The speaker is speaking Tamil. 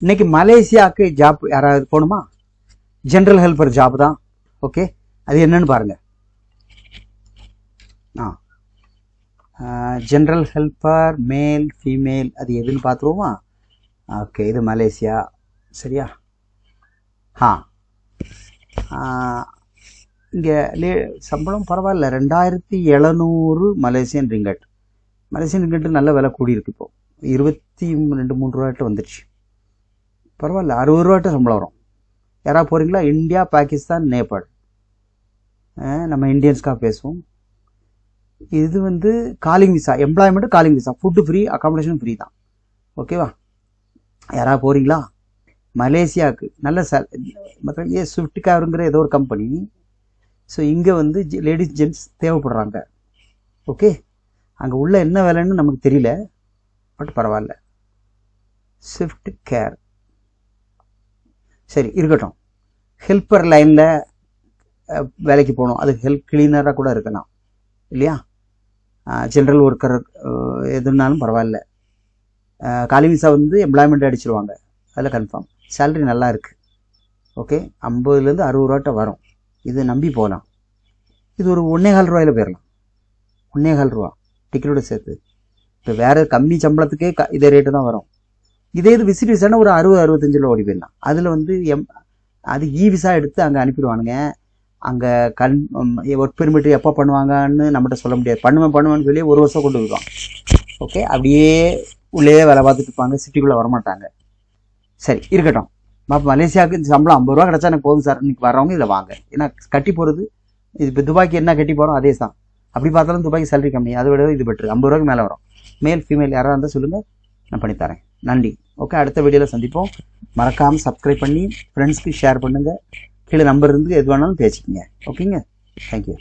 இன்னைக்கு மலேசியாவுக்கு ஜாப் யாராவது போகணுமா? ஜென்ரல் ஹெல்ப்பர் ஜாப் தான். ஓகே, அது என்னன்னு பாருங்க. ஜென்ரல் ஹெல்ப்பர் மேல் ஃபீமேல் அது எதுன்னு பார்த்துருவோமா? ஓகே, இது மலேசியா. சரியா? இங்கே சம்பளம் பரவாயில்ல, 2700 மலேசியன் ரிங்கட். மலேசியன் ரிங்கட்டு நல்ல விலை கூடியிருக்கு. இப்போ 22-23 ரூபாய்ட்டு வந்துடுச்சு. பரவாயில்ல, 60 ரூபாய்ட்டு சம்பளம் வரும். யாராவது போகிறீங்களா? இந்தியா, பாகிஸ்தான், நேபாள். நம்ம இந்தியன்ஸ்க்காக பேசுவோம். இது வந்து calling visa, employment calling visa, food free, accommodation free தான். ஓகேவா? யாராவது போகிறீங்களா? மலேசியாவுக்கு நல்ல ஸ்விஃப்ட் காருங்கிற ஏதோ ஒரு கம்பெனி. ஸோ இங்கே வந்து லேடிஸ் ஜென்ட்ஸ் தேவைப்படுறாங்க. ஓகே, அங்கே உள்ள என்ன வேலைன்னு நமக்கு தெரியல, பட் பரவாயில்ல. ஸ்விஃப்ட் கேர் சரி இருக்கட்டும். ஹெல்ப்பர் லைனில் வேலைக்கு போகணும், அது ஹெல்ப் கிளீனராக கூட இருக்கலாம் இல்லையா? ஜென்ரல் ஒர்க்கர் எதுனாலும் பரவாயில்ல. காலிங் விசா வந்து எம்ப்ளாய்மெண்ட் அடிச்சிருவாங்க, அதில் கன்ஃபார்ம். சேலரி நல்லா இருக்குது. ஓகே, 50லேருந்து 60 ரூபாய்ட்ட வரும். இது நம்பி போகலாம். இது ஒரு 1.25 ரூபாயில் போயிடலாம். 1.25 ரூபா டிக்கெட்டோட சேர்த்து. இப்போ வேறு கம்மி சம்பளத்துக்கே இதே ரேட்டு தான் வரும். இதே இது விசிட் விசானா ஒரு 60-65 ஓடி போயிடலாம். அதில் வந்து அது விசா எடுத்து அங்கே அனுப்பிடுவானுங்க. அங்கே ஒர்க் பெர்மிட் எப்போ பண்ணுவாங்கன்னு நம்மகிட்ட சொல்ல முடியாது. பண்ணுவேன்னு சொல்லி 1 வருஷம் கொண்டு வருவாங்க. ஓகே, அப்படியே உள்ளே வேலை பார்த்துட்டு இருப்பாங்க, சிட்டிக்குள்ளே வரமாட்டாங்க. சரி இருக்கட்டும். மலேசியாவுக்கு இந்த சம்பளம் 50 ரூபா கிடச்சா எனக்கு போதும் சார், இன்னைக்கு வரவங்க இதில் வாங்க. ஏன்னா கட்டி போகிறது இது. இப்போ துபாய்க்கு என்ன கட்டி போகிறோம் அதே தான். அப்படி பார்த்தாலும் துபாய்க்கு சேலரி கம்மி, அதை விட இது பெட்ரு. 50 ரூபாய்க்கு மேலே வரும். மேல் ஃபீமேல் யாராக இருந்தால் சொல்லுங்கள், நான் பண்ணித்தரேன். நன்றி. ஓகே, அடுத்த வீடியோவில் சந்திப்போம். மறக்காமல் சப்ஸ்கிரைப் பண்ணி ஃப்ரெண்ட்ஸ்க்கு ஷேர் பண்ணுங்கள். கீழே நம்பர் இருந்து எது வேணாலும் பேசிக்கங்க. ஓகேங்க, தேங்க்யூ.